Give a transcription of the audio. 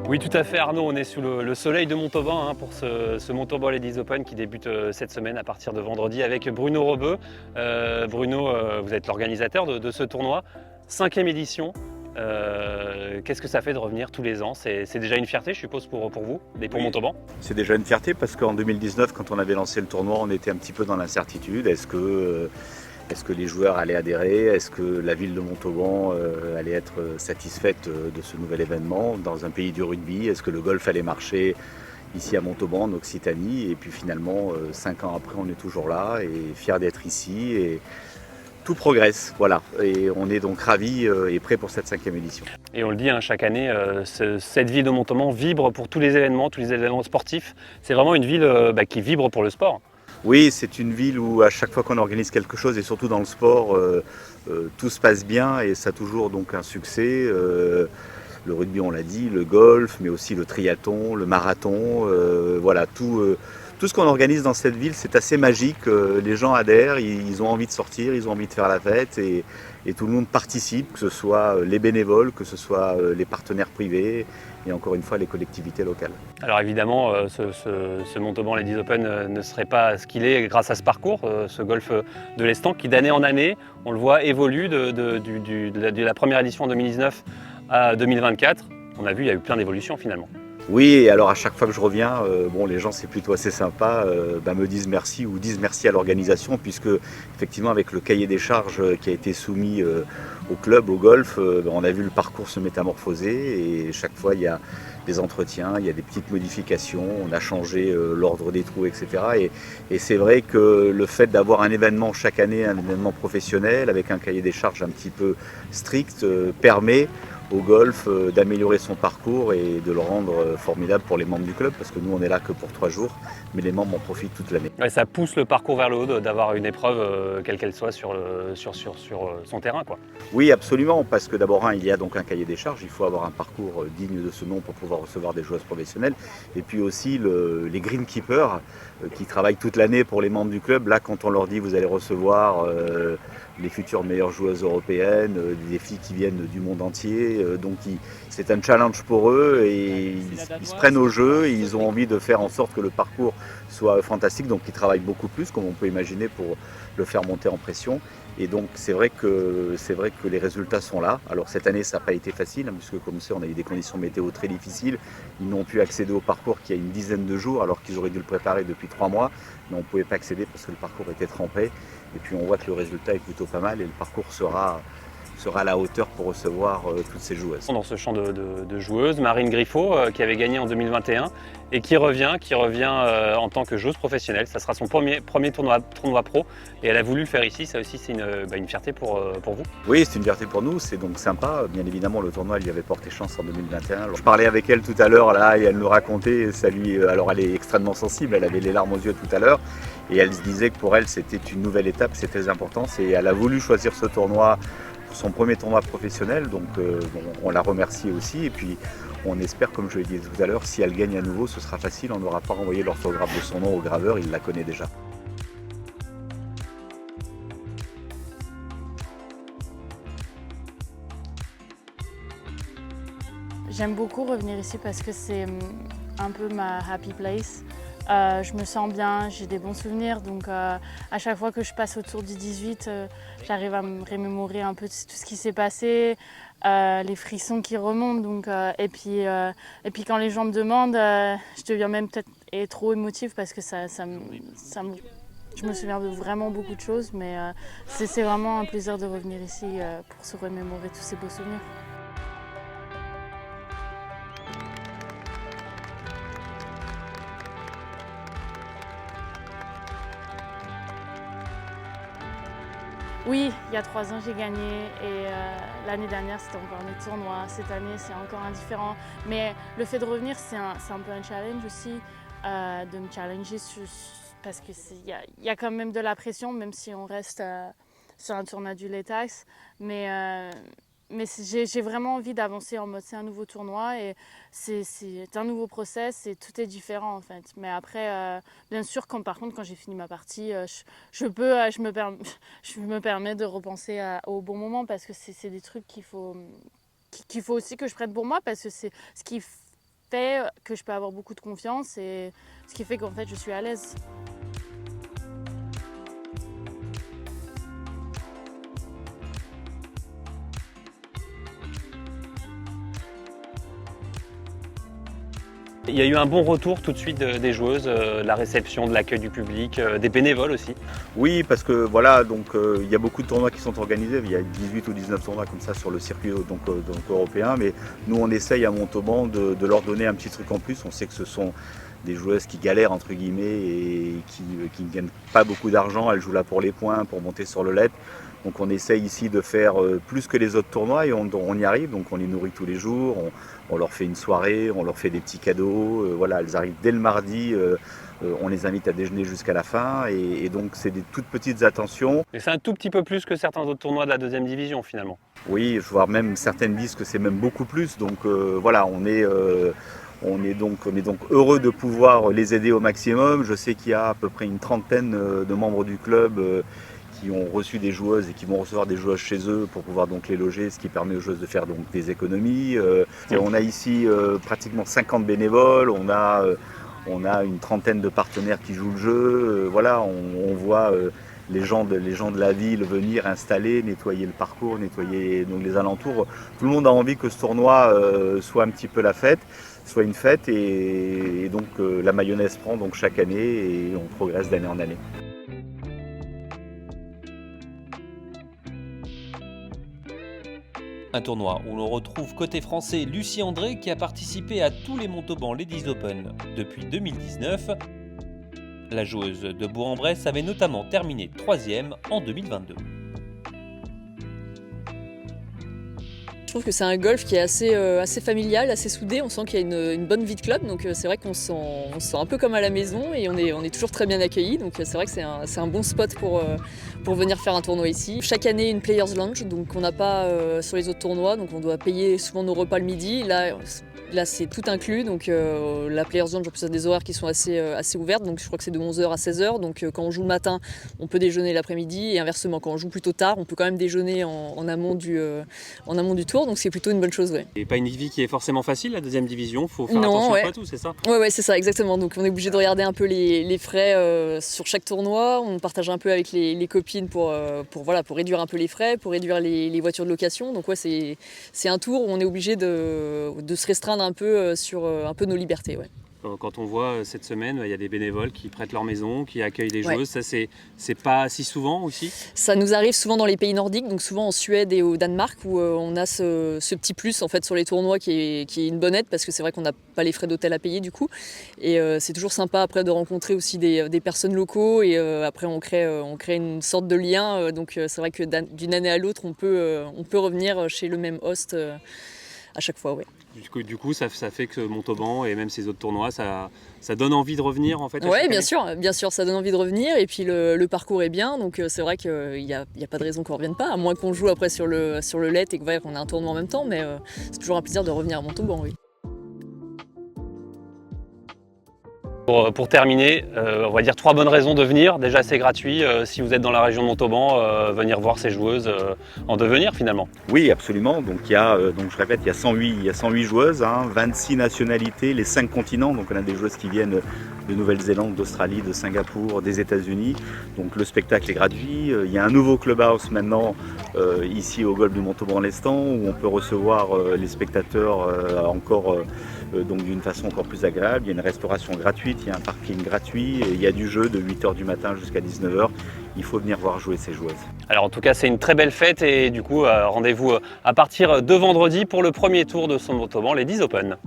Oui, tout à fait, Arnaud. On est sous le soleil de Montauban pour ce Montauban Ladies Open qui débute cette semaine à partir de vendredi avec Bruno Rebeu. Bruno, vous êtes l'organisateur de ce tournoi, 5e édition. Qu'est-ce que ça fait de revenir tous les ans? C'est déjà une fierté, je suppose, pour vous et pour Oui, Montauban? c'est déjà une fierté parce qu'en 2019, quand on avait lancé le tournoi, on était un petit peu dans l'incertitude. Est-ce que les joueurs allaient adhérer? Est-ce que la ville de Montauban allait être satisfaite de ce nouvel événement dans un pays du rugby? Est-ce que le golf allait marcher ici à Montauban, en Occitanie? Et puis finalement, 5 ans après, on est toujours là et fiers d'être ici. Et tout progresse, voilà. Et on est donc ravis et prêts pour cette 5e édition. Et on le dit, chaque année, cette ville de Montauban vibre pour tous les événements sportifs. C'est vraiment une ville qui vibre pour le sport. Oui, c'est une ville où à chaque fois qu'on organise quelque chose, et surtout dans le sport, tout se passe bien et ça a toujours donc un succès. Le rugby, on l'a dit, le golf, mais aussi le triathlon, le marathon, voilà, tout ce qu'on organise dans cette ville, c'est assez magique. Les gens adhèrent, ils ont envie de sortir, ils ont envie de faire la fête et tout le monde participe, que ce soit les bénévoles, que ce soit les partenaires privés et encore une fois les collectivités locales. Alors évidemment, ce Montauban Ladies Open ne serait pas ce qu'il est grâce à ce parcours, ce golf de l'Estanque qui d'année en année, on le voit, évolue de la première édition en 2019 à 2024. On a vu, il y a eu plein d'évolutions finalement. Oui, et alors à chaque fois que je reviens, les gens c'est plutôt assez sympa, me disent merci ou disent merci à l'organisation puisque effectivement avec le cahier des charges qui a été soumis au club, au golf, on a vu le parcours se métamorphoser et chaque fois il y a des entretiens, il y a des petites modifications, on a changé l'ordre des trous, etc. Et c'est vrai que le fait d'avoir un événement chaque année, un événement professionnel avec un cahier des charges un petit peu strict, permet au golf d'améliorer son parcours et de le rendre formidable pour les membres du club parce que nous on est là que pour 3 jours mais les membres en profitent toute l'année. Ouais, ça pousse le parcours vers le haut d'avoir une épreuve quelle qu'elle soit sur son terrain, quoi. Oui, absolument, parce que d'abord, il y a donc un cahier des charges, il faut avoir un parcours digne de ce nom pour pouvoir recevoir des joueuses professionnelles. Et puis aussi les greenkeepers qui travaillent toute l'année pour les membres du club. Là, quand on leur dit vous allez recevoir les futures meilleures joueuses européennes, des filles qui viennent du monde entier, c'est un challenge pour eux et ils se prennent au jeu et ils ont envie de faire en sorte que le parcours soit fantastique. Donc ils travaillent beaucoup plus, comme on peut imaginer, pour le faire monter en pression. Et donc c'est vrai que les résultats sont là. Alors cette année ça n'a pas été facile puisque comme c'est on a eu des conditions météo très difficiles. Ils n'ont pu accéder au parcours qu'il y a une dizaine de jours alors qu'ils auraient dû le préparer depuis 3 mois. Mais on ne pouvait pas accéder parce que le parcours était trempé. Et puis on voit que le résultat est plutôt pas mal et le parcours sera à la hauteur pour recevoir toutes ces joueuses. Dans ce champ de joueuses, Marine Griffo qui avait gagné en 2021 et qui revient en tant que joueuse professionnelle. Ça sera son premier tournoi pro et elle a voulu le faire ici. Ça aussi c'est une fierté pour vous. Oui, c'est une fierté pour nous, c'est donc sympa. Bien évidemment, le tournoi lui avait porté chance en 2021. Alors, je parlais avec elle tout à l'heure là et elle nous racontait, alors elle est extrêmement sensible, elle avait les larmes aux yeux tout à l'heure et elle se disait que pour elle c'était une nouvelle étape, c'est très important. Elle a voulu choisir ce tournoi pour son premier tournoi professionnel, donc on la remercie aussi et puis on espère, comme je l'ai dit tout à l'heure, si elle gagne à nouveau, ce sera facile, on n'aura pas renvoyé l'orthographe de son nom au graveur, il la connaît déjà. J'aime beaucoup revenir ici parce que c'est un peu ma happy place. Je me sens bien, j'ai des bons souvenirs, donc à chaque fois que je passe autour du 18, j'arrive à me remémorer un peu tout ce qui s'est passé, les frissons qui remontent. Et puis quand les gens me demandent, je deviens même peut-être trop émotive parce que je me souviens de vraiment beaucoup de choses, mais c'est vraiment un plaisir de revenir ici pour se remémorer tous ces beaux souvenirs. Oui, il y a 3 ans j'ai gagné et l'année dernière c'était encore un autre tournoi. Cette année c'est encore indifférent. Mais le fait de revenir c'est un peu un challenge aussi, de me challenger parce qu'il y a quand même de la pression même si on reste sur un tournoi du Letax. Mais j'ai vraiment envie d'avancer en mode c'est un nouveau tournoi et c'est un nouveau process et tout est différent en fait. Mais après, bien sûr, par contre, quand j'ai fini ma partie, je me permets de repenser au bon moment parce que c'est des trucs qu'il faut aussi que je prenne pour moi parce que c'est ce qui fait que je peux avoir beaucoup de confiance et ce qui fait qu'en fait je suis à l'aise. Il y a eu un bon retour tout de suite des joueuses, de la réception, de l'accueil du public, des bénévoles aussi. Oui, parce que voilà, donc il y a beaucoup de tournois qui sont organisés. Il y a 18 ou 19 tournois comme ça sur le circuit donc européen. Mais nous, on essaye à Montauban de leur donner un petit truc en plus. On sait que ce sont des joueuses qui galèrent entre guillemets et qui ne gagnent pas beaucoup d'argent. Elles jouent là pour les points, pour monter sur le LED. Donc on essaye ici de faire plus que les autres tournois et on y arrive. Donc on les nourrit tous les jours, on leur fait une soirée, on leur fait des petits cadeaux. Voilà, elles arrivent dès le mardi, on les invite à déjeuner jusqu'à la fin. Et donc c'est des toutes petites attentions. Et c'est un tout petit peu plus que certains autres tournois de la deuxième division finalement. Oui, voire même certaines disent que c'est même beaucoup plus. Donc voilà, on est donc heureux de pouvoir les aider au maximum. Je sais qu'il y a à peu près une trentaine de membres du club qui ont reçu des joueuses et qui vont recevoir des joueuses chez eux pour pouvoir donc les loger, ce qui permet aux joueuses de faire donc des économies. On a ici pratiquement 50 bénévoles, on a une trentaine de partenaires qui jouent le jeu. Voilà, on voit les gens de la ville venir installer, nettoyer le parcours, nettoyer donc les alentours. Tout le monde a envie que ce tournoi soit un petit peu la fête, soit une fête et donc la mayonnaise prend donc chaque année et on progresse d'année en année. Un tournoi où l'on retrouve côté français Lucie André qui a participé à tous les Montauban Ladies Open depuis 2019. La joueuse de Bourg-en-Bresse avait notamment terminé 3e en 2022. Je trouve que c'est un golf qui est assez familial, assez soudé. On sent qu'il y a une bonne vie de club, donc c'est vrai qu'on se sent un peu comme à la maison et on est toujours très bien accueillis. Donc c'est vrai que c'est un bon spot pour venir faire un tournoi ici. Chaque année, une Players Lounge, donc on n'a pas sur les autres tournois, donc on doit payer souvent nos repas le midi. Là c'est tout inclus, donc la Players Lounge en plus a des horaires qui sont assez ouvertes, donc je crois que c'est de 11h à 16h. Donc quand on joue le matin, on peut déjeuner l'après-midi et inversement, quand on joue plutôt tard, on peut quand même déjeuner en amont du tour. Donc c'est plutôt une bonne chose, ouais. Et pas une vie qui est forcément facile, la deuxième division, faut faire non, attention ouais. à tout, c'est ça? Ouais, c'est ça, exactement. Donc on est obligé de regarder un peu les frais sur chaque tournoi. On partage un peu avec les copines pour réduire un peu les frais, pour réduire les voitures de location. Donc ouais, c'est un tour où on est obligé de se restreindre un peu sur un peu nos libertés, ouais. Quand on voit cette semaine, il y a des bénévoles qui prêtent leur maison, qui accueillent les Ouais. joueuses, ça c'est pas si souvent aussi? Ça nous arrive souvent dans les pays nordiques, donc souvent en Suède et au Danemark, où on a ce petit plus en fait sur les tournois qui est une bonne aide, parce que c'est vrai qu'on n'a pas les frais d'hôtel à payer du coup. Et c'est toujours sympa après de rencontrer aussi des personnes locaux et après on crée une sorte de lien. Donc c'est vrai que d'une année à l'autre, on peut revenir chez le même host à chaque fois, ouais. Du coup, ça fait que Montauban et même ces autres tournois, ça donne envie de revenir en fait. Ouais, bien sûr, ça donne envie de revenir et puis le parcours est bien, donc c'est vrai qu'il y a pas de raison qu'on revienne pas, à moins qu'on joue après sur le LED et qu'on ait un tournoi en même temps, mais c'est toujours un plaisir de revenir à Montauban, oui. Pour terminer, on va dire 3 bonnes raisons de venir. Déjà, c'est gratuit. Si vous êtes dans la région de Montauban, venir voir ces joueuses en devenir finalement. Oui, absolument. Donc je répète, il y a 108 joueuses, 26 nationalités, les 5 continents. Donc on a des joueuses qui viennent de Nouvelle-Zélande, d'Australie, de Singapour, des États-Unis. Donc le spectacle est gratuit. Il y a un nouveau clubhouse maintenant ici au golf du Montauban-l'Estan où on peut recevoir les spectateurs donc d'une façon encore plus agréable. Il y a une restauration gratuite, il y a un parking gratuit, et il y a du jeu de 8h du matin jusqu'à 19h. Il faut venir voir jouer ces joueuses. Alors en tout cas, c'est une très belle fête et du coup, rendez-vous à partir de vendredi pour le premier tour de son Montauban Ladies Open.